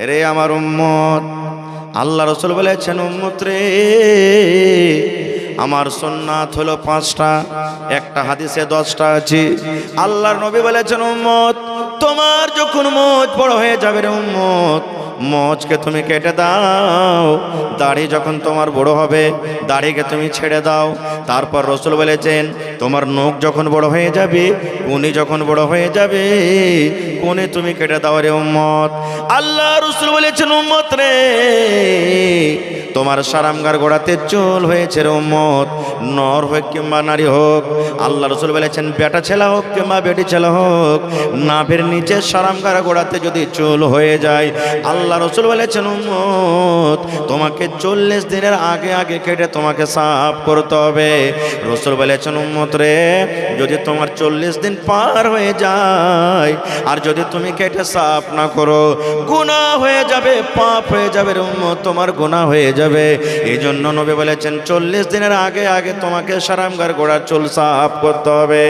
এরে আমার উম্মত, আল্লাহ রাসূল বলেছেন উম্মত রে, আমার সুন্নাত হলো 5টা, একটা হাদিসে 10টা আছে। আল্লাহর নবী বলেছেন উম্মত, তোমার যখন মোচ বড় হয়ে যাবে রে উম্মত, মোচকে তুমি কেটে দাও। দাড়ি যখন তোমার বড় হবে, দাড়িকে তুমি ছেড়ে দাও। তারপর রাসূল বলেছেন, তোমার নখ যখন বড় হয়ে যাবে, কোনি যখন বড় হয়ে যাবে, কোনি তুমি কেটে দাও রে উম্মত। আল্লাহ রাসূল বলেছেন উম্মত রে, তোমার সারামগার গোড়াতে চুল হয়েছে রে উম্মত, নর হোক কিংবা নারী হোক। আল্লাহ রাসূল বলেছেন, বেটা ছেলে হোক কিংবা বেটি ছেলে হোক, নাভের নিচে সারামগার গোড়াতে যদি চুল হয়ে যায়, আল্লাহ রাসূল বলেছেন উম্মত, তোমাকে 40 দিনের আগে আগে কেটে তোমাকে সাফ করতে হবে। রাসূল বলেছেন উম্মত রে, যদি তোমার 40 দিন পার হয়ে যায় আর যদি তুমি কেটে সাফ না করো, গুনাহ হয়ে যাবে, পাপ হয়ে যাবে রে উম্মত, তোমার গুনাহ হয়ে যাবে। এই জন্য নবী বলেছেন 40 দিনের আগে আগে তোমাকে সারামগার গোড়ার চুল সাফ করতে হবে।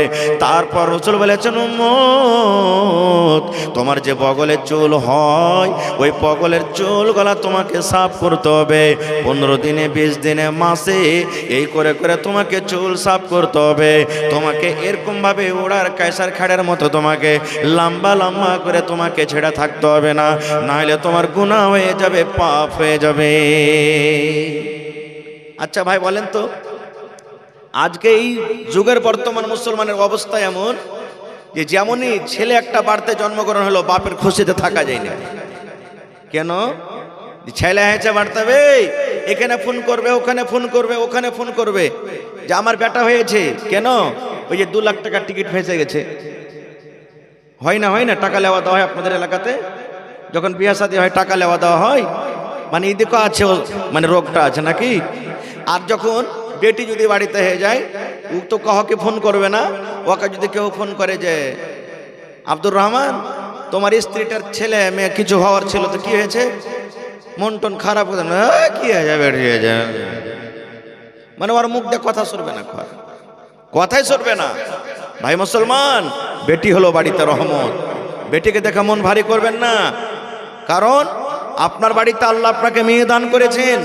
তারপর রাসূল বলেছেন উম্মত, তোমার যে বগলের চুল হয়, ওই বগলের চুল গলা তোমাকে সাফ করতে হবে। 15 দিনে, 20 দিনে, মাসে, এই করে করে তোমাকে চুল সাফ করতে হবে। তোমাকে এরকম ভাবে ওড়ার কায়সার খাড়ের মতো তোমাকে লম্বা লম্বা করে তোমাকে ছেড়ে থাকতে হবে না, নাহলে তোমার গুনাহ হয়ে যাবে, পাপ হয়ে যাবে। আচ্ছা ভাই বলেন তো, আজকে এই যুগের বর্তমান মুসলমানের অবস্থা এমন যে যেমনই ছেলে একটা বাড়িতে জন্মগ্রহণ হলো, বাপের খুশিতে থাকা যায় না। কেন? ছেলে হয়েছে বাড়তে, এখানে ফোন করবে, ওখানে ফোন করবে, ওখানে ফোন করবে যে আমার বেটা হয়েছে। কেন? ওই যে 2 লাখ টাকার টিকিট ফেঁসে গেছে। হয় না, হয় না, টাকা লেওয়া দেওয়া হয় আপনাদের এলাকাতে, যখন বিয়ে শাদী হয় টাকা লেওয়া দেওয়া হয়, মানে এদিকে আছে, মানে রোগটা আছে নাকি। আর যখন বেটি যদি বাড়িতে হয়ে যায়, ও তো কাউকে ফোন করবে না, ওকে যদি কেউ ফোন করে যে আব্দুর রহমান, তোমার স্ত্রীটার ছেলে মেয়ে কিছু হওয়ার ছিল, তো কি হয়েছে? মন টন খারাপ হয়ে যাবে, কি হয়ে যাবে, মানে ওর মুখ দিয়ে কথা শুনবে না, কথাই শুনবে না। ভাই মুসলমান, বেটি হলো বাড়িতে রহমত, বেটিকে দেখে মন ভারী করবেন না। কারণ আপনার বাড়িতে আল্লাহ আপনাকে মেয়ে দান করেছেন,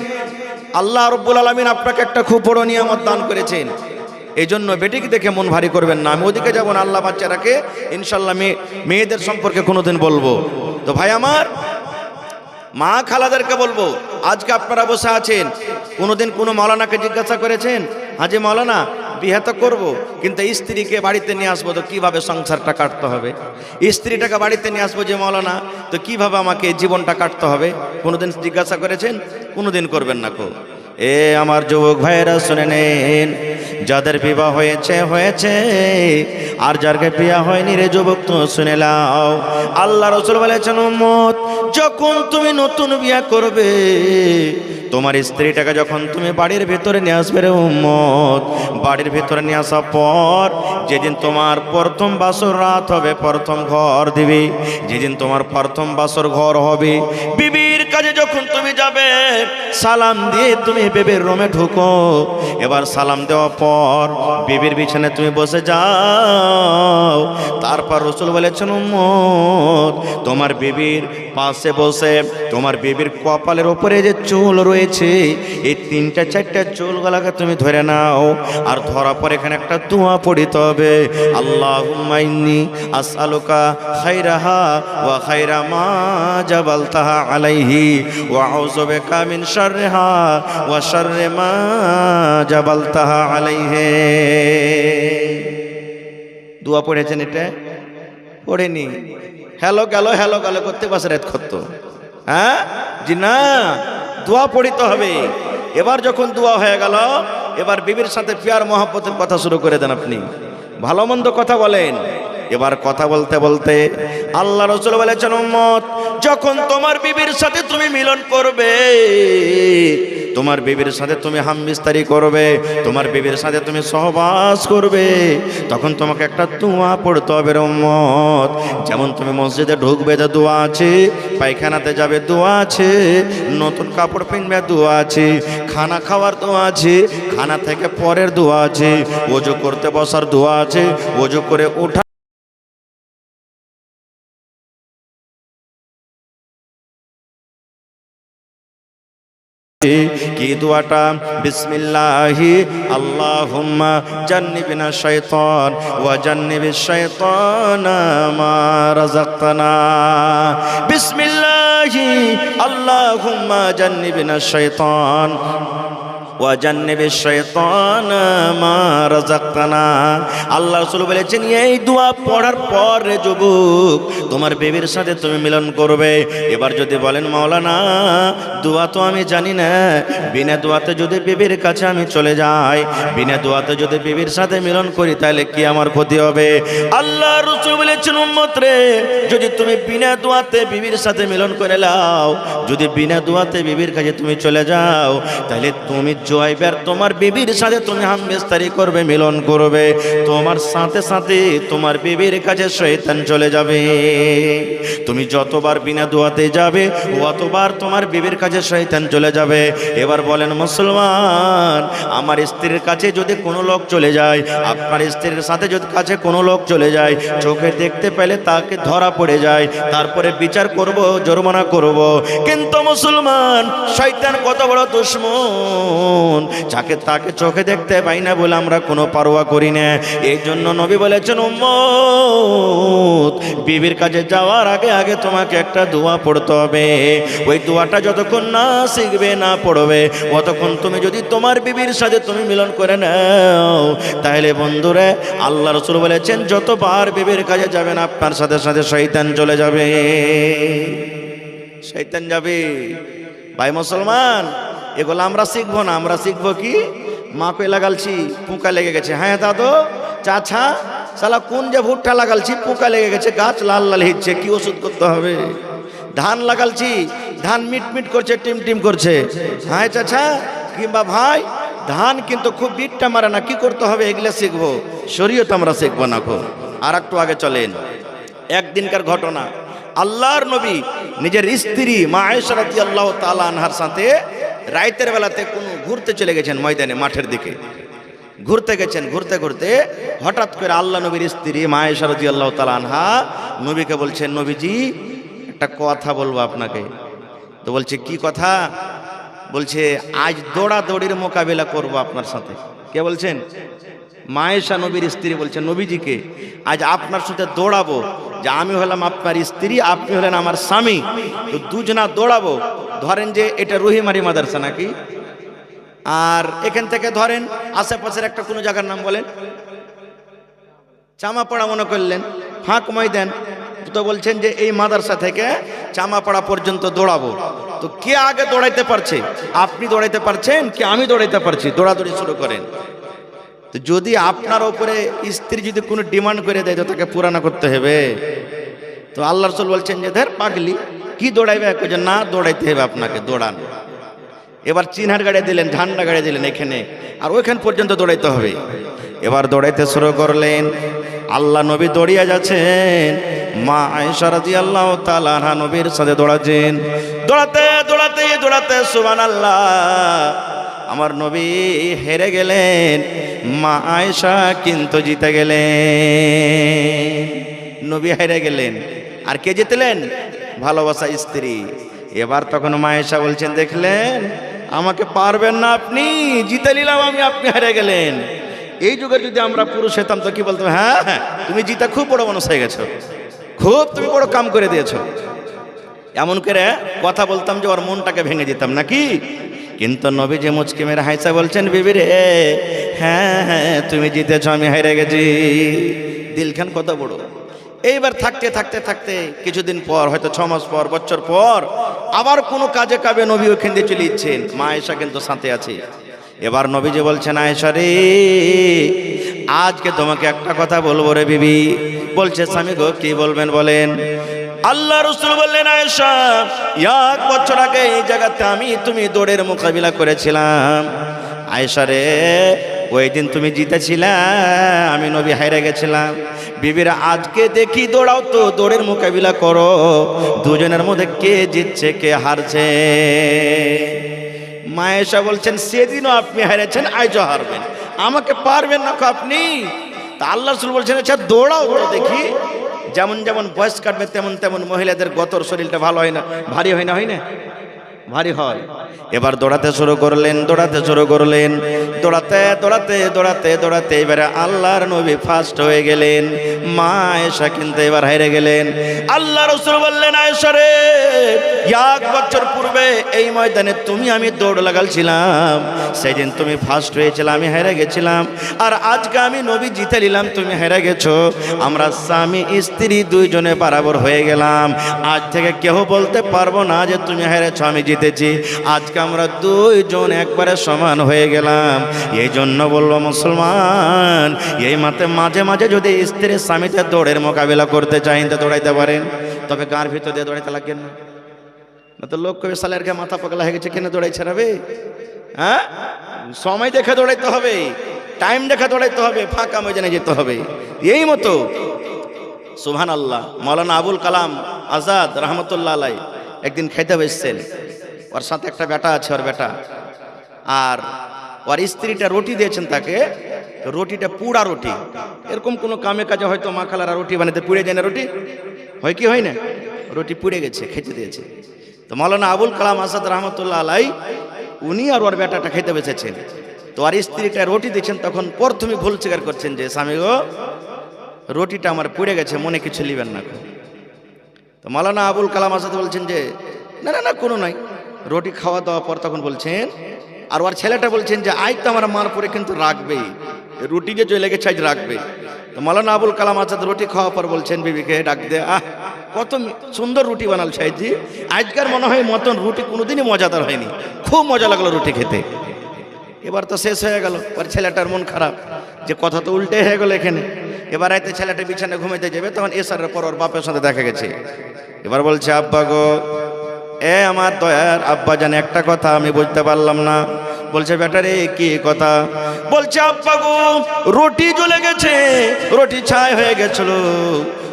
আল্লাহ রব্বুল আলামিন আপনাকে একটা খুব বড় নিয়ামত দান করেছেন। এই জন্য বেটিকে দেখে মন ভারী করবেন না। আমি ওদিকে যাবো না, আল্লাহ বাচ্চারাকে ইনশাল্লাহ মেয়েদের সম্পর্কে কোনোদিন বলবো। তো ভাই আমার, মা খালাদেরকে বলবো, আজকে আপনারা বসে আছেন, কোনোদিন কোনো মাওলানাকে জিজ্ঞাসা করেছেন, হাজি মাওলানা বিয়ে তো করবো, কিন্তু স্ত্রীকে বাড়িতে নিয়ে আসবো, তো কিভাবে সংসারটা কাটতে হবে? স্ত্রীটাকে বাড়িতে নিয়ে আসবো যে মাওলানা, তো কিভাবে আমাকে জীবনটা কাটতে হবে? কোনোদিন জিজ্ঞাসা করেছেন? কোনোদিন করবেন না কো। এ আমার যুবক ভাইয়েরা শুনে নেন, যাদের বিবাহ হয়েছে হয়েছে, আর যারকে বিয়ে হয়নি রে যুবক, তো শুনে নাও, আল্লাহ রাসূল বলেছেন উম্মত, যখন তুমি নতুন বিয়ে করবে, তোমার স্ত্রীটাকে যখন তুমি বাড়ির ভিতরে নিয়ে আসবে রে উম্মত, বাড়ির ভিতরে নিয়ে আসার পর যেদিন তোমার প্রথম বাসর রাত হবে, প্রথম ঘর দিবি, যেদিন তোমার প্রথম বাসর ঘর হবে, বিবির কাছে যখন তুমি যাবে, সালাম দিয়ে তুমি বিবির রুমে ঢুকো। এবার সালাম দেওয়ার পর বিবির বিছানায় তুমি বসে যাও। তারপর রাসূল বলেছেন উম্মত, তোমার বিবির পাশে বসে তোমার বিবির কপালের উপরে যে চুল রয়েছে, এই 3-4টা চুলগুলোকে তুমি ধরে নাও, আর ধরার পর এখানে একটা দোয়া পড়িতে হবে, আল্লাহুম্মা ইন্নী আসআলুকা খায়রাহা ওয়া খায়রা মা জাবালতাহা আলাইহি ওয়া আউযু বিকা মিন শাররিহা ওয়া শাররি মা জাবালতাহা আলাইহি। দোয়া পড়েছেন? এটা পড়েনি? হ্যালো গেল, হ্যালো গেল করতে বাস রাত করতো, হ্যাঁ জি না, দোয়া পড়িতে হবে। এবার যখন দোয়া হয়ে গেল, এবার বিবির সাথে প্যার মহব্বতের কথা শুরু করে দেন। আপনি ভালো মন্দ কথা বলেন। এবার কথা বলতে বলতে আল্লাহ রাসূল বলেছেন উম্মত, যখন তোমার বিবির সাথে তুমি মিলন করবে, তোমার বিবির সাথে তুমি হামবিস্তারি করবে, তোমার বিবির সাথে তুমি সহবাস করবে, তখন তোমাকে একটা দোয়া পড়তে হবে রে উম্মত। যেমন তুমি মসজিদে ঢুকবে যে দোয়া আছে, পায়খানাতে যাবে দোয়া আছে, নতুন কাপড় কিনবে দোয়া আছে, খানা খাওয়ার দোয়া আছে, খানা থেকে পরের দোয়া আছে, ওযু করতে বসার দোয়া আছে, ওযু করে ওঠা কি দোয়াটা? বিসমিল্লাহি আল্লাহুম্মা জান্নিবিনা শাইতান ওয়া জান্নিবিশ শাইতানা মা রাযাকতানা। বিসমিল্লাহি আল্লাহুম্মা জান্নিবিনা শাইতান ওয়া জান্নিবিশ শাইতানা মা রাযাকতানা। আল্লাহ রাসূল বলেছেন এই দোয়া পড়ার পর রে যুবক তোমার বিবির সাথে তুমি মিলন করবে। এবার যদি বলেন মাওলানা দোয়া তো আমি জানি না, বিনা দোয়াতে যদি বিবির কাছে আমি চলে যাই, বিনা দোয়াতে যদি বিবির সাথে মিলন করি তাহলে কি আমার ক্ষতি হবে? আল্লাহ রাসূল বলেছেন উম্মত রে যদি তুমি বিনা দোয়াতে বিবির সাথে মিলন করে নাও, যদি বিনা দোয়াতে বিবির কাছে তুমি চলে যাও তাহলে তুমি জয়বার তোমার বিবির সাথে তুমি হামবেস্তারি করবে, মিলন করবে, তোমার সাথে সাথে তোমার বিবির কাছে শয়তান চলে যাবে। তুমি যতবার বিনা দোয়াতে যাবে ততবার তোমার বিবির কাছে শয়তান চলে যাবে। এবার বলেন মুসলমান আমার স্ত্রীর কাছে যদি কোনো লোক চলে যায়, আপনার স্ত্রীর সাথে যদি কাছে কোনো লোক চলে যায়, চোখে দেখতে পেলে তাকে ধরা পড়ে যায়, তারপরে বিচার করব, জরিমানা করব। কিন্তু মুসলমান শয়তান কত বড় দুশমন, যাকে তাকে চোখে দেখতে পাই না বলে আমরা কোনো পারোয়া করি না। এই জন্য নবী বলেছেন উম্মত বিবির কাছে যাওয়ার আগে আগে তোমাকে একটা দোয়া পড়তে হবে। ওই দোয়াটা যতক্ষণ না শিখবে না পড়বে ততক্ষণ তুমি যদি তোমার বিবির সাথে তুমি মিলন করে নাও তাহলে বন্ধুরা আল্লাহ রাসূল বলেছেন যতবার বিবির কাছে যাবেন আপনার সাথে সাথে শয়তান চলে যাবে, শয়তান যাবে। ভাই মুসলমান এগুলো আমরা শিখবো না, আমরা শিখবো কি মাপে লাগালছি পোকা লেগে গেছে, হ্যাঁ দাদু চাচা শালা কোন যে ভুট্টা লাগালছি পোকা লেগে গেছে, গাছ লাল লাল হিচ্ছে, কি ওষুধ করতে হবে? ধান লাগালছি ধান মিট মিট করছে, টিম টিম করছে, হ্যাঁ চাচা কিংবা ভাই ধান কিন্তু খুব বিটটা মারে না, কি করতে হবে? এগুলো শিখবো, শরীয়ত আমরা শিখবো না। খুব আর একটু আগে চলেন, একদিনকার ঘটনা। আল্লাহর নবী নিজের স্ত্রী মা আয়েশা রাদিয়াল্লাহু তাআলা আনহার সাথে রাতের বেলাতে কোনো ঘুরতে চলে গেছেন, ময়দানে মাঠের দিকে ঘুরতে গেছেন। ঘুরতে ঘুরতে হঠাৎ করে আল্লাহ নবীর স্ত্রী মা আয়েশা রাদিয়াল্লাহু তাআলা আনহা নবীকে বলছেন নবীজি একটা কথা বলবো আপনাকে। তো বলছে কি কথা? বলছে আজ দৌড়াদৌড়ির মোকাবিলা করব আপনার সাথে। কে বলছেন? মা আয়েশা নবীর স্ত্রী বলছেন নবীজিকে আজ আপনার সাথে দৌড়াবো, যে আমি হলাম আপনার স্ত্রী, আপনি হলেন আমার স্বামী, তো দুজনা দৌড়াবো। ধরেন যে এটা রহিমারি মাদ্রাসা নাকি, আর এখান থেকে ধরেন আশেপাশের একটা কোনো জায়গার নাম বলেন, চামাপাড়া মনে করলেন, ফাঁক ময়দান, তো বলছেন যে এই মাদ্রাসা থেকে চামাপাড়া পর্যন্ত দৌড়াবো। তো কে আগে দৌড়াইতে পারছে? আপনি দৌড়াইতে পারছেন কি আমি দৌড়াইতে পারছি? দৌড়াদৌড়ি শুরু করেন। তো যদি আপনার উপরে স্ত্রী যদি কোনো ডিমান্ড করে দেয় তো তাকে পুরানা করতে হবে। তো আল্লাহ রাসূল বলছেন যে ধর পাগলি কি দৌড়াইবে, যে না দৌড়াইতে হবে আপনাকে, দৌড়ান। এবার চিনহার গাড়ি দিলেন, ঝান্ডা গাড়ি দিলেন এখানে, আর ওইখান পর্যন্ত দৌড়াইতে হবে। এবার দৌড়াইতে শুরু করলেন, আল্লাহ নবী দৌড়িয়ে যাচ্ছেন, মা আয়েশা রাদিয়াল্লাহু তাআলা আনহা নবীর সাথে দৌড়াচ্ছেন। দৌড়াতে দৌড়াতে দৌড়াতে সুবহানাল্লাহ আমার নবী হেরে গেলেন, মা আয়েশা কিন্তু জিতে গেলেন। নবী হেরে গেলেন আর কে জিতলেন? ভালোবাসা স্ত্রী। এবার তখন মা আয়েশা বলছেন দেখলেন আমাকে পারবেন না আপনি, জিতে নিলাম আমি, আপনি হেরে গেলেন। এই যুগে যদি আমরা পুরুষ হতাম তো কি বলতাম? হ্যাঁ হ্যাঁ তুমি জিতা খুব বড় মানুষ হয়ে গেছো, খুব তুমি বড় কাম করে দিয়েছো, এমন করে কথা বলতাম যে ওর মনটাকে ভেঙে দিতাম নাকি। কিন্তু নবীজি মুচকি মেরে হাসা বলছেন বিবি রে হ্যাঁ হ্যাঁ তুমি জিতেছো, আমি হেরে গেছি। দিলখান কত বড়। এইবার থাকতে থাকতে থাকতে কিছুদিন পর, হয়তো 6 মাস পর, বছর পর, আবার কোনো কাজে কাবে নবী ওখান দিয়ে চলে ইচ্ছেন, মা আয়েশা কিন্তু সাথে আছে। এবার নবীজি বলছেন আয়েশা রে আজকে তোমাকে একটা কথা বলবো রে বিবি। বলছে স্বামী গো কি বলবেন বলেন। আল্লাহ রাসূল বললেন আয়েশা 1 বছর আগে এই জায়গাতে আমি তুমি দৌড়ের মোকাবিলা করেছিলাম। আয়েশা রে ওই দিন তুমি জিতেছিলে, আমি নবী হেরে গেছিলাম। বিবিরা আজকে দেখি দৌড়াও তো, দৌড়ের মোকাবিলা করো, দুজনের মধ্যে কে জিতছে কে হারছে। মা আয়েশা বলছেন সেদিনও আপনি হেরেছেন, আজও হারবেন, আমাকে পারবেন না আপনি। তা আল্লাহ রাসূল বলছেন আচ্ছা দৌড়াও তো দেখি। যেমন যেমন বয়স কাটবে তেমন তেমন মহিলাদের গতর শরীরটা ভালো হয় না, ভারী হয় না, হয় না? ভারী হয়। এবার দৌড়াতে শুরু করলেন, দৌড়াতে এবারে আল্লাহর নবী ফার্স্ট হয়ে গেলেন। মা আয়েশা কিন্তু এবার হেরে গেলেন। আল্লাহ রাসূল বললেন, আয়েশা রে, 1 বছর পূর্বে এই ময়দানে তুমি আমি দৌড় লাগালছিলাম, সেদিন তুমি ফার্স্ট হয়েছিল, আমি হেরে গেছিলাম। আর আজকে আমি নবী জিতে নিলাম, তুমি হেরে গেছো। আমরা স্বামী স্ত্রী দুইজনে বরাবর হয়ে গেলাম। আজ থেকে কেউ বলতে পারবো না যে তুমি হেরেছো আমি জিতেছি। আজকে আমরা দুইজন একবারে সমান হয়ে গেলাম। এই জন্য বলবো মুসলমান, এই মাঝে মাঝে যদি স্ত্রীর স্বামীতে দৌড়ের মোকাবিলা করতে চাইতে তো দৌড়াইতে পারেন, তবে গাঁর ভিতর দিয়ে দৌড়াইতে লাগেন না। তো লোক কবে সালের গায়ে মাথা পাগলা হয়ে গেছে, কেন দৌড়াইছে না বে? হ্যাঁ, সময় দেখে দৌড়াইতে হবে, টাইম দেখে দৌড়াইতে হবে, ফাঁকা ময়দানে যেতে হবে। এই মতো সুবহানাল্লাহ, মাওলানা আবুল কালাম আজাদ রহমতুল্লাহ আলাই একদিন খাইতে বসছেন। ওর সাথে একটা বেটা আছে, ওর বেটা আর ওর স্ত্রীটা রুটি দিয়েছেন তাকে। রুটিটা পুড়া রুটি, এরকম কোনো কামে কাজে হয়তো মা খালারা রুটি বানাতে পুড়ে যায় না, রুটি হয় কি হয় না, রুটি পুড়ে গেছে, খেতে দিয়েছে। তো মাওলানা আবুল কালাম আজাদ রহমতুল্লাহ আলাই উনি আর ওর বেটাটা খেতে বসেছেন। তো আর স্ত্রীটা রুটি দিচ্ছেন, তখন প্রথমে ভুল স্বীকার করছেন যে স্বামী গো, রুটিটা আমার পুড়ে গেছে, মনে কিছু নিবেন না। তো মাওলানা আবুল কালাম আজাদ বলছেন যে না না না, কোনো নাই। রুটি খাওয়া দাওয়ার পর তখন বলছেন, আর ওর ছেলেটা বলছেন যে আজ তো আমার মার পরে কিন্তু রাখবেই, রুটি যে চলে গেছে আজ রাখবে। তো মাওলানা আবুল কালাম আজাদ রুটি খাওয়ার পর বলছেন বিবিকে ডাক দে, কত সুন্দর রুটি বানাল সাহেবজি, আজকার মনে হয় মতন রুটি কোনোদিনই মজাদার হয়নি, খুব মজা লাগলো রুটি খেতে। এবার তো শেষ হয়ে গেল। এবার ছেলেটার মন খারাপ যে কথা তো উল্টে হয়ে গেল এখানে। এবার রাতে ছেলেটা বিছানায় ঘুমাইতে যাবে, তখন এসারের পর ওর বাপের সাথে দেখা গেছে। এবার বলছে, আব্বা গো, আমার দয়ার আব্বা জানে একটা কথা আমি বুঝতে পারলাম না। বলছে, বেটারে কি কথা? বলছে, আব্বা গো, রুটি জ্বলে গেছে, রুটি ছাই হয়ে গেছিল।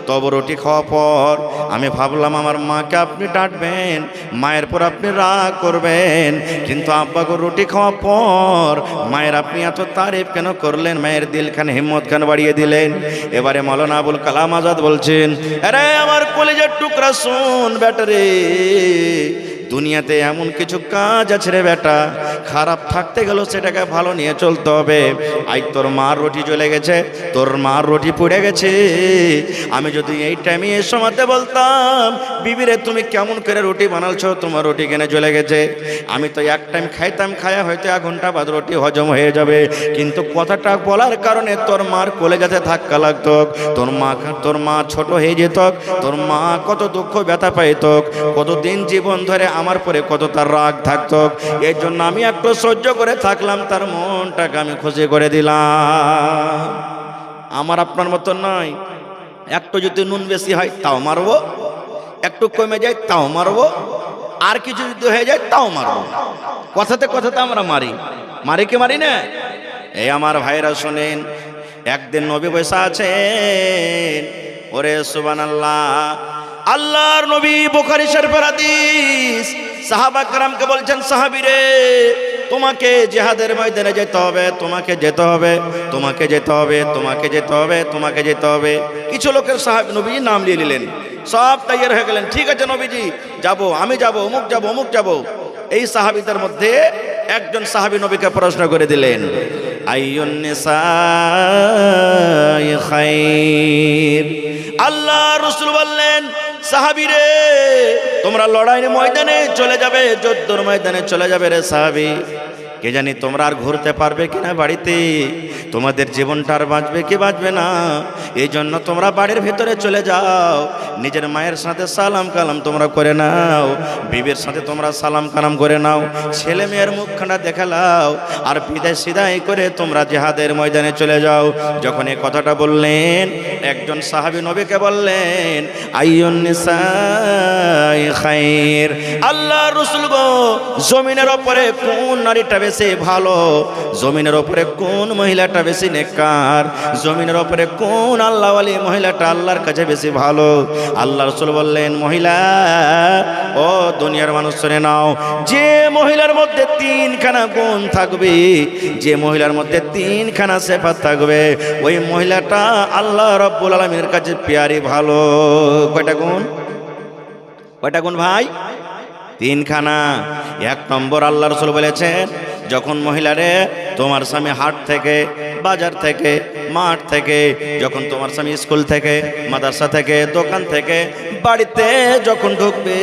তবে রুটি খাওয়ার পর আমি ভাবলাম আমার মাকে আপনি ডাঁটবেন, মায়ের পর আপনি রাগ করবেন, কিন্তু আব্বা গো রুটি খাওয়ার পর মায়ের আপনি এত তারিফ কেন করলেন? মায়ের দিল খান হিম্মত খান বাড়িয়ে দিলেন। এবারে মাওলানা আবুল কালাম আজাদ বলছেন, আরে আমার কলেজের টুকরা শোন বেটারে, দুনিয়াতে এমন কিছু কাজ আছে রে বেটা, খারাপ থাকতে গেল সেটাকে ভালো নিয়ে চলতে হবে। আজ তোর মার রুটি জ্বলে গেছে, তোর মার রুটি পুড়ে গেছে। আমি যদি এই টাইমে এ সময়তে বলতাম, বিবিরে তুমি কেমন করে রুটি বানালছো, তোমার রুটি কেন জ্বলে গেছে, আমি তো এক টাইম খাইতাম, খায়া হয়তো 1 ঘন্টা বাদ রুটি হজম হয়ে যাবে। কিন্তু কথাটা বলার কারণে তোর মার কলেজাতে ধাক্কা লাগতো, তোর মা ছোট হয়ে যেত, তোর মা কত দুঃখ ব্যথা পাইত, কতদিন জীবন ধরে আমার পরে কত তার রাগ থাকতো। এই জন্য আমি একটু সহ্য করে থাকলাম, তার মনটাকে আমি খুশি করে দিলাম। আমার আপনার মতো নয়, একটু যদি নুন বেশি হয় তাও মারবো, একটু কমে যায় তাও মারবো, আর কিছু যদি হয়ে যায় তাও মারবো। কথাতে কথাতে আমরা মারি কি মারি না? এই আমার ভাইরা শোনেন, একদিন নবী বসা আছেন, ওরে সুবহানাল্লাহ, আল্লাহর নবী বুখারী শরীফের হাদিস, সাহাবা কেরামকে বলছেন, সাহাবীরে তোমাকে জিহাদের ময়দানে যেতে হবে, তোমাকে যেতে হবে, তোমাকে যেতে হবে, তোমাকে যেতে হবে, তোমাকে যেতে হবে। কিছু লোকের সাহাবী নবী নাম নিয়ে নিলেন, সব তৈয়ার হয়ে গেলেন, ঠিক আছে নবীজি যাব, আমি যাব, অমুক যাব, অমুক যাব। এই সাহাবীদের মধ্যে একজন সাহাবী নবীকে প্রশ্ন করে দিলেন, আইয়ুন নিসাই খায়র। আল্লাহ রাসূল বললেন, সাহাবীরে তোমরা লড়াইয়ের ময়দানে চলে যাবে, যুদ্ধের ময়দানে চলে যাবে রে সাহাবী, কে জানি তোমরা আর ঘুরতে পারবে কিনা বাড়িতে, তোমাদের জীবনটা আর বাঁচবে কি বাঁচবে না। এই জন্য তোমরা বাড়ির ভিতরে চলে যাও, নিজের মায়ের সাথে সালাম কালাম তোমরা করে নাও, বিবির সাথে তোমরা সালাম কালাম করে নাও, ছেলে মেয়ের মুখখানা দেখালাও, আর বিদায় সিদায় করে তোমরা জিহাদের ময়দানে চলে যাও। যখন এই কথাটা বললেন, একজন সাহাবী নবীকে বললেন, আইয়ুন নিসাই খায়র। আল্লাহ রাসূল গো, জমিনের উপরে কোন নারীটা বেশি ভালো, জমিনের উপরে কোন মহিলাটা বেশি নেককার, জমিনের উপরে কোন আল্লাহওয়ালি মহিলাটা আল্লাহর কাছে বেশি ভালো? আল্লাহ রাসূল বললেন, মহিলা, ও দুনিয়ার মানুষ শুনে নাও, যে মহিলার মধ্যে 3খানা গুণ থাকবে, যে মহিলার মধ্যে 3খানা সিফাত থাকবে, ওই মহিলাটা আল্লাহ রাব্বুল আলামিনের কাছে প্যারি ভালো। কয়টা গুণ? কয়টা গুণ ভাই? তিনখানা। এক নম্বর আল্লাহ রাসূল বলেছেন, যখন মহিলারে তোমার স্বামী হাট থেকে, বাজার থেকে, মাঠ থেকে, যখন তোমার স্বামী স্কুল থেকে, মাদ্রাসা থেকে, দোকান থেকে বাড়িতে যখন ঢুকবে,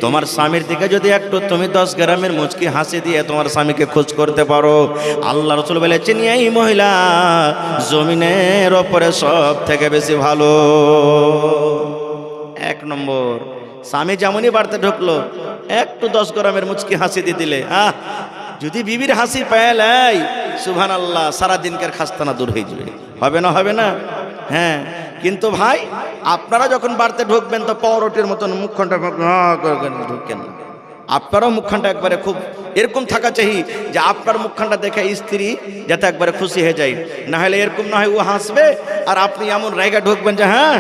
তোমার স্বামীর দিকে যদি একটু তুমি 10 গ্রামের মুচকি হাসি দিয়ে তোমার স্বামীকে খোঁজ করতে পারো, আল্লাহ রাসূল বলেছেন এই মহিলা জমিনের ওপরে সব থেকে বেশি ভালো। এক নম্বর, স্বামী যেমনই বাড়িতে ঢুকলো একটু 10 গ্রামের মুচকি হাসি দিয়ে দিলে, যদি বিবির হাসি পেলাই সুবহানাল্লাহ, সারাদিনকার খাস্তানা দূর হয়ে যাবে। হবে না? হবে না? হ্যাঁ। কিন্তু ভাই আপনারা যখন বাড়িতে ঢুকবেন তো পাউরুটির মতন মুখখানটা ঢুকেন না। আপনারও মুখখানটা একবারে খুব এরকম থাকা চাই যে আপনার মুখখানটা দেখে স্ত্রী যাতে একবারে খুশি হয়ে যায়। না হলে এরকম না হয় ও হাসবে আর আপনি এমন রায়গা ঢুকবেন যে হ্যাঁ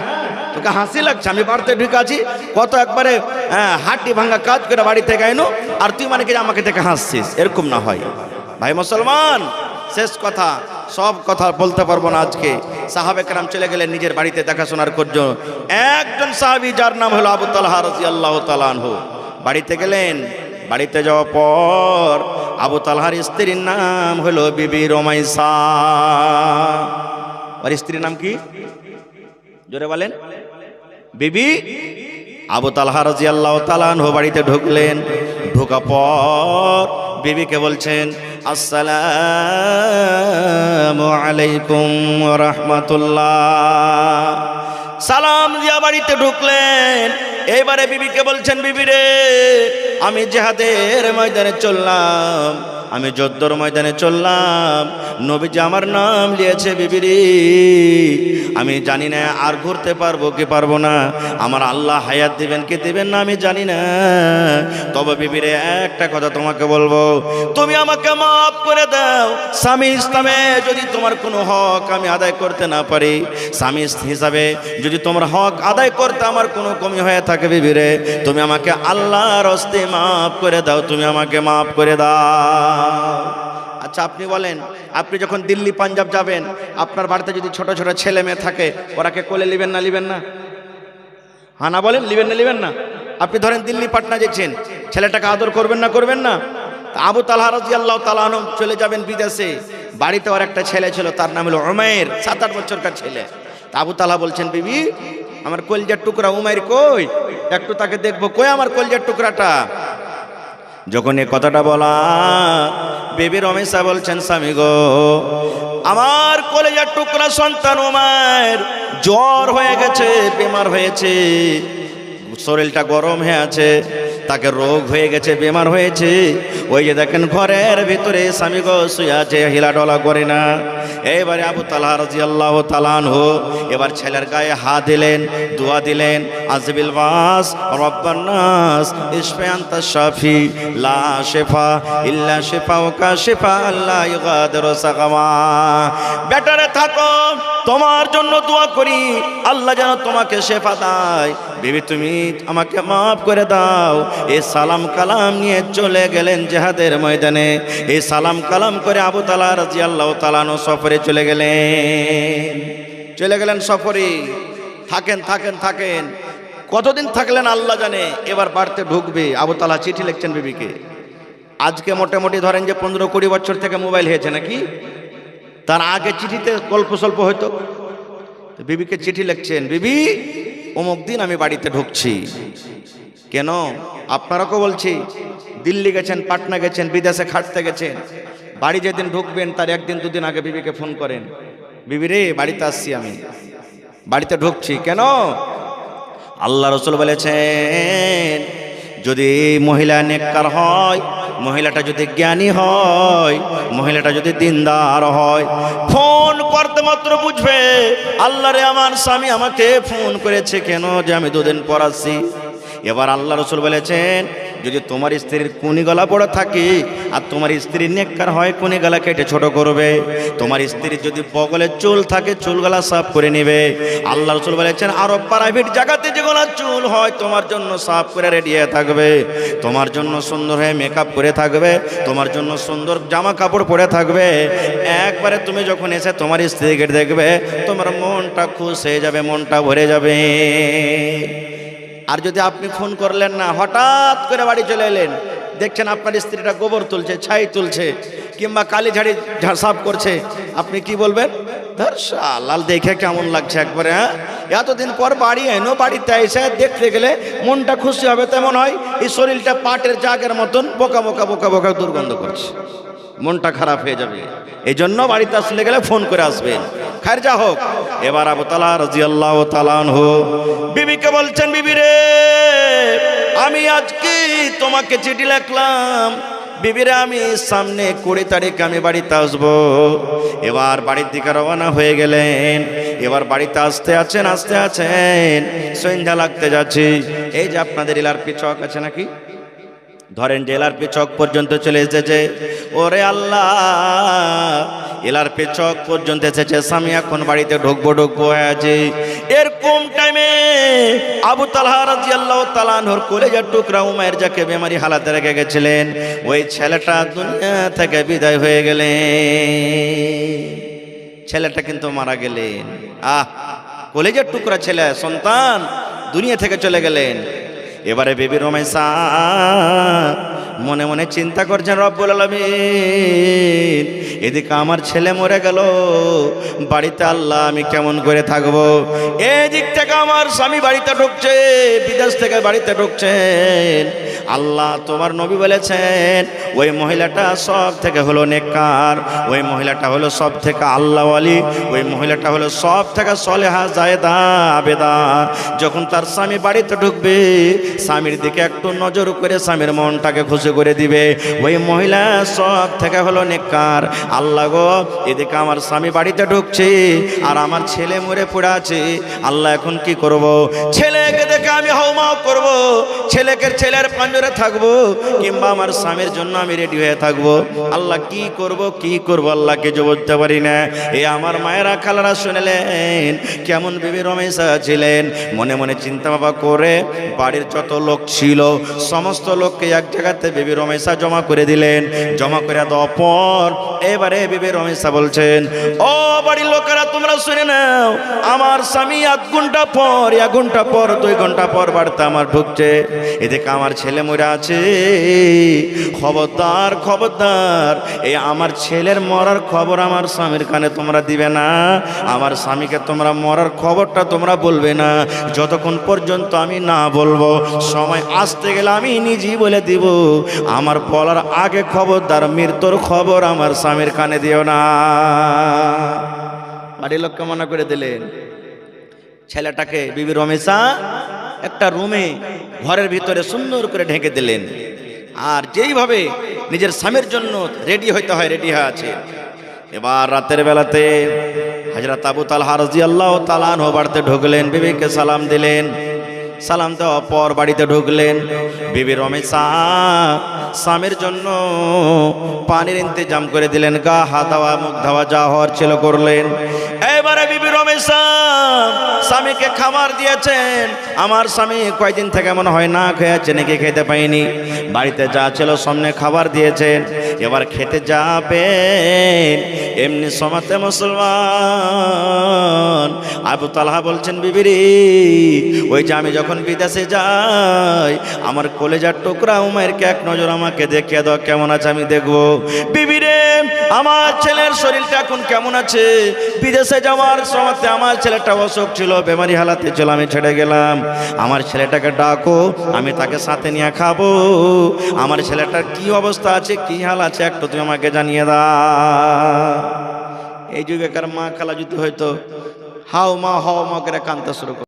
তোকে হাসি লাগছে, আমি বাড়িতে ঢুকে আছি, কত একবারে হাড্ডি ভাঙা কাজ করে বাড়ি থেকে আইনো আর তুই মানে কি আমাকে দেখে হাসছিস, এরকম না হয়। ভাই মুসলমান, শেষ কথা, সব কথা বলতে পারবো না আজকে। সাহাবে কেরাম চলে গেলেন নিজের বাড়িতে দেখাশোনার জন্য। একজন সাহাবী যার নাম হলো আবু তালহা রাদিয়াল্লাহু তাআলা আনহু বাড়িতে গেলেন। বাড়িতে যাওয়ার পর আবু তালহার স্ত্রীর নাম হলো বিবি রুমাইসা। আর স্ত্রীর নাম কি? জোরে বলেন। বিবি আবু তালহা রাদিয়াল্লাহু তাআলা আনহু বাড়িতে ঢুকলেন। ঢোকা পর বিবিকে বলছেন আসসালামু আলাইকুম ওয়া রাহমাতুল্লাহ। সালাম দিয়া বাড়িতে ঢুকলেন। এইবারে বিবিকে বলছেন, বিবি রে, আমি জিহাদের ময়দানে চললাম, আমি যুদ্ধের ময়দানে চললাম, নবীজি আমার নাম নিয়েছে বিবি রে, আমি জানি না আর ঘুরতে পারবো কি পারবো না, আমার আল্লাহ হায়াত দিবেন কি দিবেন না আমি জানি না। তবে বিবি রে একটা কথা তোমাকে বলবো, তুমি আমাকে মাফ করে দাও। স্বামী ইসলামে যদি তোমার কোনো হক আমি আদায় করতে না পারি, স্বামী হিসাবে যদি তোমার হক আদায় করতে আমার কোনো কমি হয়ে থাকে, বিবি রে তুমি আমাকে আল্লাহর হস্তে মাফ করে দাও, তুমি আমাকে মাফ করে দাও। আচ্ছা আপনি বলেন, আপনি যখন দিল্লি পাঞ্জাব যাবেন, আপনার বাড়িতে যদি ছোট ছোট ছেলে মেয়ে থাকে, ওরাকে কোলে নেবেন না নেবেন না? হ্যাঁ না বলেন, নেবেন না নেবেন না? আপনি ধরেন দিল্লি পাটনা যাচ্ছেন, ছেলেটাকে আদর করবেন না করবেন না? আবু তালহা রাদিয়াল্লাহু তাআলা আনহু চলে যাবেন বিদেশে। বাড়িতে ওর একটা ছেলে ছিল, তার নাম হলো উমাইর, 7-8 বছরকার ছেলে। আবু তালহা বলছেন, বিবি আমার কলিজার টুকরা উমাইর কই, একটু তাকে দেখবো, কই আমার কলিজার টুকরাটা। যখন এই কথাটা বলা, বিবি রমেশা বলছেন, স্বামী গো, আমার কলিজার টুকরা সন্তান উমাইর জ্বর হয়ে গেছে, বেমার হয়েছে, শরীরটা গরম হয়ে আছে, তাকে রোগ হয়ে গেছে, বেমার হয়েছে। ওই যে দেখেন ঘরের ভিতরে স্বামী গো শুয়ে আছে, হিলাডলা করে না। এবারে আবু তালহা রাদিয়াল্লাহু তাআলা আনহু এবার ছেলের গায়ে হাত দিলেন, দোয়া দিলেন, আজবিল বাস রব্বান নাস ইশফি আনতা শাফি লা শিফা ইল্লা শিফাউকা শিফা লা ইগাদিরু সাকামা। বেটারে থাকো, তোমার জন্য দোয়া করি, আল্লাহ যেন তোমাকে শেফা দেয়। বিবি তুমি আমাকে মাফ করে দাও। এই সালাম কালাম নিয়ে চলে গেলেন জিহাদের ময়দানে। এই সালাম কালাম করে আবু তালহা রাদিয়াল্লাহু তাআলা আনহু সফরে চলে গেলেন সফরে। থাকেন থাকেন থাকেন, কতদিন থাকলেন আল্লাহ জানে। এবার বাড়িতে ঢুকবে, আবু তালহা চিঠি লিখছেন বিবিকে। আজকে মোটামুটি ধরেন যে 15-20 বছর থেকে মোবাইল হয়েছে নাকি, তার আগে চিঠিতে গল্প স্বল্প হয়তো। বিবিকে চিঠি লিখছেন, বিবি অমুক দিন আমি বাড়িতে ঢুকছি। কেন? আপনারাকেও বলছি, দিল্লি গেছেন, পাটনা গেছেন, বিদেশে খাটতে গেছেন, বাড়ি যেদিন ঢুকবেন তার 1-2 দিন আগে বিবিকে ফোন করেন, বিবি রে বাড়িতে আসছি, আমি বাড়িতে ঢুকছি। কেন? আল্লাহ রাসূল বলেছেন, যদি মহিলা নেককার হয়, মহিলাটা যদি জ্ঞানী হয়, মহিলাটা যদি দিনদার হয়, ফোন করতে মাত্র বুঝবে আল্লাহ রে আমার স্বামী আমাকে ফোন করেছে কেন, যে আমি 2 দিন পর আসছি। এবার আল্লাহ রাসূল বলেছেন, যদি তোমার স্ত্রীর কুনি গলা বড় থাকে আর তোমার স্ত্রী নেককার হয়, কুনি গলা কেটে ছোট করবে। তোমার স্ত্রীর যদি বগলে চুল থাকে, চুল গলা সাফ করে নেবে। আল্লাহ রাসূল বলেছেন, আরো প্রাইভেট জায়গাতে যেগুলো চুল হয় তোমার জন্য সাফ করে রেডি হয়ে থাকবে, তোমার জন্য সুন্দর হয়ে মেকআপ করে থাকবে, তোমার জন্য সুন্দর জামা কাপড় পরে থাকবে। একবারে তুমি যখন এসে তোমার স্ত্রীকে দেখবে, তোমার মনটা খুশ হয়ে যাবে, মনটা ভরে যাবে। আর যদি আপনি ফোন করলেন না, হঠাৎ করে বাড়ি চলে এলেন, দেখছেন আপনার স্ত্রীটা গোবর তুলছে, ছাই তুলছে, কিংবা কালি ঝাড়ি সাফ করছে, আপনি কি বলবেন? লাল দেখে কেমন লাগছে একবারে, হ্যাঁ, এতদিন পর বাড়ি এনো, বাড়িতে এসে দেখতে গেলে মনটা খুশি হবে, তেমন হয় এই শরীরটা পাটের জাগের মতন বোকা বোকা বোকা বোকা দুর্গন্ধ করছে, মনটা খারাপ হয়ে যাবে। এই জন্য বাড়িতে আসলে গেলে ফোন করে আসবেন। খায়ের যা হোক, এবার আবু তালহা রাদিয়াল্লাহু তাআলা আনহু বিবিকে বলছেন, বিবি রে, আমি আজকে তোমাকে চিঠি লিখলাম, বিবিরা আমি সামনে 20 তারিখ আমি বাড়িতে আসবো। এবার বাড়ির দিকে রওনা হয়ে গেলেন। এবার বাড়িতে আসতে আছেন সন্ধ্যা লাগতে যাচ্ছে। এই যে আপনাদের এলআরপি চক আছে নাকি, ধরেন যে এলআরপি চক পর্যন্ত চলে এসেছে। ওরে আল্লাহ, এলআরপি চক পর্যন্ত এসেছে, স্বামী এখন বাড়িতে ঢুকবো হয়ে আছে। এরকম টাইমে আবু তালহা রাদিয়াল্লাহু তাআলা আনহুর কলেজার টুকরা উমাইর, যাকে বেমারি হালাতে রেখে গেছিলেন, ওই ছেলেটা দুনিয়া থেকে বিদায় হয়ে গেলেন। ছেলেটা কিন্তু মারা গেলেন। কলেজার টুকরা ছেলে, সন্তান দুনিয়া থেকে চলে গেলেন। এবারে বিবি রুমাইসা মনে মনে চিন্তা করছেন, রব্বুল আলামিন, এদিকে আমার ছেলে মরে গেল, বাড়িতে আল্লাহ আমি কেমন করে থাকবো। এদিক থেকে আমার স্বামী বাড়িতে ঢুকছে, বিদেশ থেকে বাড়িতে ঢুকছেন। আল্লাহ তোমার নবী বলেছেন, ওই মহিলাটা সব থেকে হলো নেককার, ওই মহিলাটা হলো সব থেকে আল্লাহওয়ালি, ওই মহিলাটা হলো সব থেকে সলেহা জায়েদা আবেদা। যখন তার স্বামী বাড়িতে ঢুকবে, স্বামীর দিকে একটু নজর করে স্বামীর মনটাকে খুশি করে দিবে। ওই মহিলা সব থেকে হলো নেককার। আল্লাহ গো, এদিকে আমার স্বামী বাড়িতে ঢুকছে আর আমার ছেলে মরে পড়ে আছে, আল্লাহ এখন কি করব? ছেলেকে দেখে আমি হাউমাউ করব, ছেলের পাঞ্জরে থাকবো, কিংবা আমার স্বামীর জন্য আমি রেডি হয়ে থাকবো। আল্লাহ কি করব আল্লাহ কিছু বলতে পারি না। এই আমার মায়েরা খালারা শুনলেন কেমন বিবি রুমাইসা ছিলেন। মনে মনে চিন্তা ভাবনা করে বাড়ির যত লোক ছিল সমস্ত লোককে এক জায়গাতে বিবি রুমাইসা জমা করে দিলেন। জমা করে দেওয়ার পর এবারে বিবি রুমাইসা বলছেন, ও বাড়ির লোকেরা তোমরা শুনে নাও, আমার স্বামী 1 ঘন্টা পর 2 ঘন্টা পর বাড়িতে আমার ঢুকছে। এদিকে আমার ছেলে মরে আছে। খবরদার এই আমার ছেলের মরার খবর আমার স্বামীর কানে তোমরা দিবে না। আমার স্বামীকে তোমরা মরার খবরটা তোমরা বলবে না যতক্ষণ পর্যন্ত আমি না বলবো। সময় আসতে গেলে আমি নিজেই বলে দিব। আমার বলার আগে খবরদার মৃত্যুর খবর আমার স্বামীর কানে দিও না। বাড়ির লোককে মনে করে দিলেন। ছেলেটাকে বিবি রুমাইসা একটা রুমে ঘরের ভিতরে সুন্দর করে ঢেকে দিলেন। আর যেইভাবে নিজের স্বামীর জন্য রেডি হইতে হয়, রেডি হয়ে আছে। এবার রাতের বেলাতে হযরত আবু তালহা রাদিয়াল্লাহু তাআলা আনহু বাড়িতে ঢুকলেন, বিবিকে সালাম দিলেন। সালাম দেওয়ার পর বাড়িতে ঢুকলেন। বিবি রুমাইসা স্বামীর জন্য পানির ইন্তজাম করে দিলেন, গা হাত ধোয়া মুখ ধোয়া যা হওয়ার ছিল করলেন। এবারে বিবি রুমাইসা স্বামীকে খাবার দিয়েছেন। আমার স্বামী কয়েকদিন থেকে মনে হয় না খেয়েছে, নাকি খেতে পাইনি। বাড়িতে যা ছিল সামনে খাবার দিয়েছেন। এবার খেতে যাবেন, এমনি সমাতে মুসলমান আবু তালহা বলছেন, বিবি রে, ওই যে আমি যখন বিদেশে যাই আমার কলেজার টুকরা উমাইরকে এক নজর আমাকে দেখিয়ে দাও, কেমন আছে আমি দেখবো। বিবি রে, আমার ছেলের শরীরটা এখন কেমন আছে? বিদেশে যাওয়ার সময়তে আমার ছেলেটা অসুখ ছিল, বেমারি হালাতে ছিল, আমি ছেড়ে গেলাম। আমার ছেলেটাকে ডাকো, আমি তাকে সাথে নিয়ে খাবো। আমার ছেলেটার কি অবস্থা আছে, কি হাল আছে একটু তুমি আমাকে জানিয়ে দাও। এই যুগেকার মা খালা যদি হয়তো হাও মা করে কাঁদতে শুরু করে।